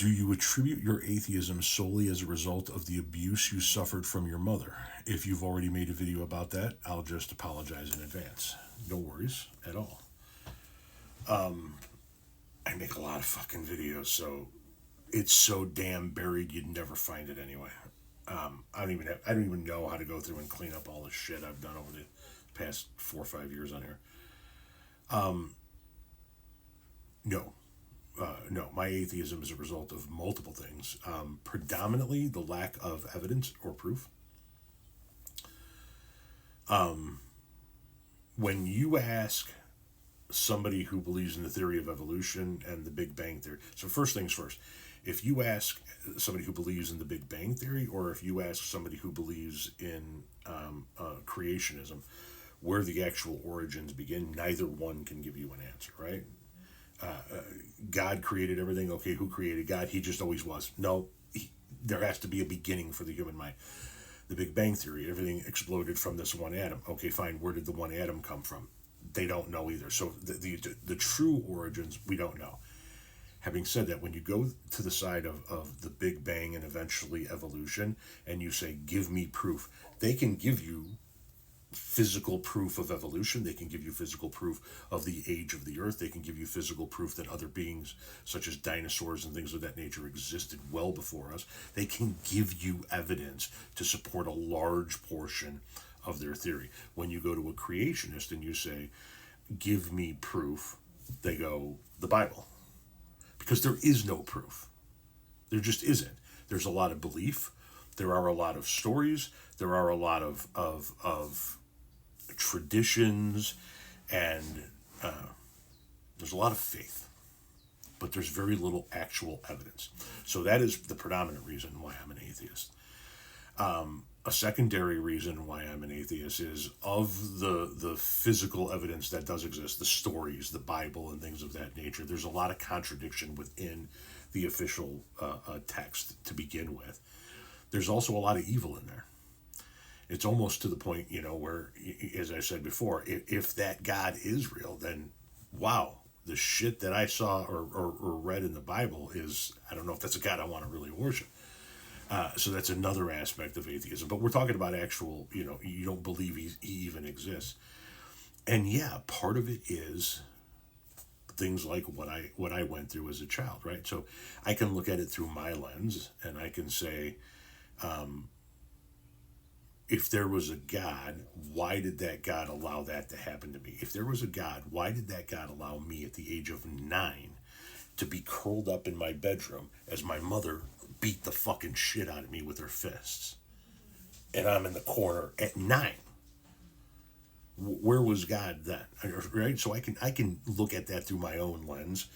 Do you attribute your atheism solely as a result of the abuse you suffered from your mother? If you've already made a video about that, I'll just apologize in advance. No worries at all. I make a lot of fucking videos, so it's so damn buried you'd never find it anyway. I don't even know how to go through and clean up all the shit I've done over the past 4 or 5 years on here. No, my atheism is a result of multiple things. Predominantly the lack of evidence or proof. When you ask somebody who believes in the theory of evolution and the Big Bang Theory, so first things first, if you ask somebody who believes in the Big Bang Theory, or if you ask somebody who believes in creationism, where the actual origins begin, neither one can give you an answer, right? God created everything. Okay, who created God? He just always was. No, there has to be a beginning for the human mind. The Big Bang Theory, everything exploded from this one atom. Okay, fine. Where did the one atom come from? They don't know either. So the true origins, we don't know. Having said that, when you go to the side of the Big Bang and eventually evolution, and you say, give me proof, they can give you physical proof of evolution. They can give you physical proof of the age of the earth. They can give you physical proof that other beings, such as dinosaurs and things of that nature, existed well before us. They can give you evidence to support a large portion of their theory. When you go to a creationist and you say, give me proof, they go, the Bible. Because there is no proof. There just isn't. There's a lot of belief. There are a lot of stories. There are a lot of traditions, and there's a lot of faith, but there's very little actual evidence. So that is the predominant reason why I'm an atheist. A secondary reason why I'm an atheist is of the physical evidence that does exist, the stories, the Bible, and things of that nature. There's a lot of contradiction within the official text to begin with. There's also a lot of evil in there. It's almost to the point, where, as I said before, if that God is real, then wow, the shit that I saw or read in the Bible is, I don't know if that's a God I want to really worship. So that's another aspect of atheism. But we're talking about actual, you don't believe he even exists. And yeah, part of it is things like what I went through as a child, right? So I can look at it through my lens, and I can say, if there was a God, why did that God allow that to happen to me? If there was a God, why did that God allow me at the age of 9 to be curled up in my bedroom as my mother beat the fucking shit out of me with her fists? And I'm in the corner at 9. Where was God then? Right? So I can look at that through my own lens,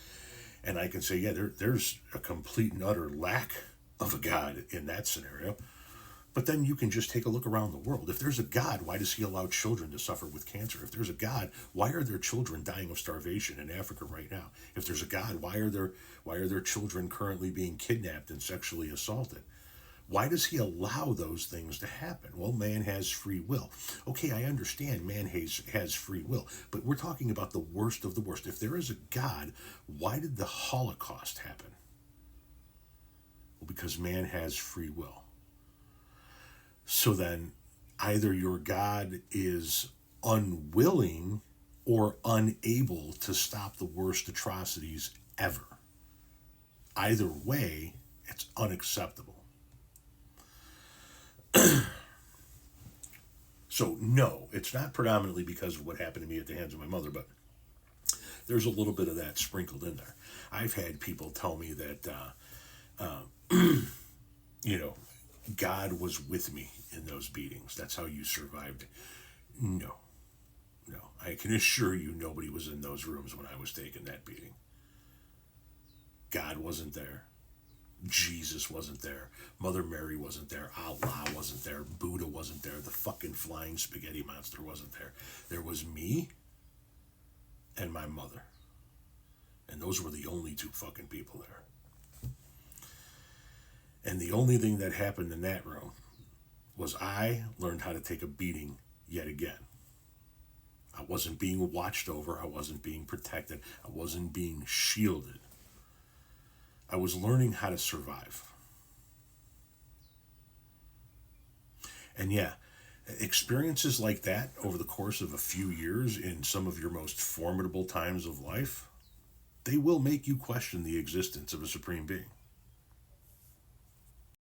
and I can say, yeah, there's a complete and utter lack of a God in that scenario. But then you can just take a look around the world. If there's a God, why does he allow children to suffer with cancer? If there's a God, why are there children dying of starvation in Africa right now? If there's a God, why are there children currently being kidnapped and sexually assaulted? Why does he allow those things to happen? Well, man has free will. Okay, I understand man has free will, but we're talking about the worst of the worst. If there is a God, why did the Holocaust happen? Well, because man has free will. So then either your God is unwilling or unable to stop the worst atrocities ever. Either way, it's unacceptable. So no, it's not predominantly because of what happened to me at the hands of my mother, but there's a little bit of that sprinkled in there. I've had people tell me that, God was with me in those beatings. That's how you survived. No. I can assure you nobody was in those rooms when I was taking that beating. God wasn't there. Jesus wasn't there. Mother Mary wasn't there. Allah wasn't there. Buddha wasn't there. The fucking flying spaghetti monster wasn't there. There was me and my mother. And those were the only 2 fucking people there. And the only thing that happened in that room was I learned how to take a beating yet again. I wasn't being watched over. I wasn't being protected. I wasn't being shielded. I was learning how to survive. And yeah, experiences like that over the course of a few years in some of your most formidable times of life, they will make you question the existence of a supreme being.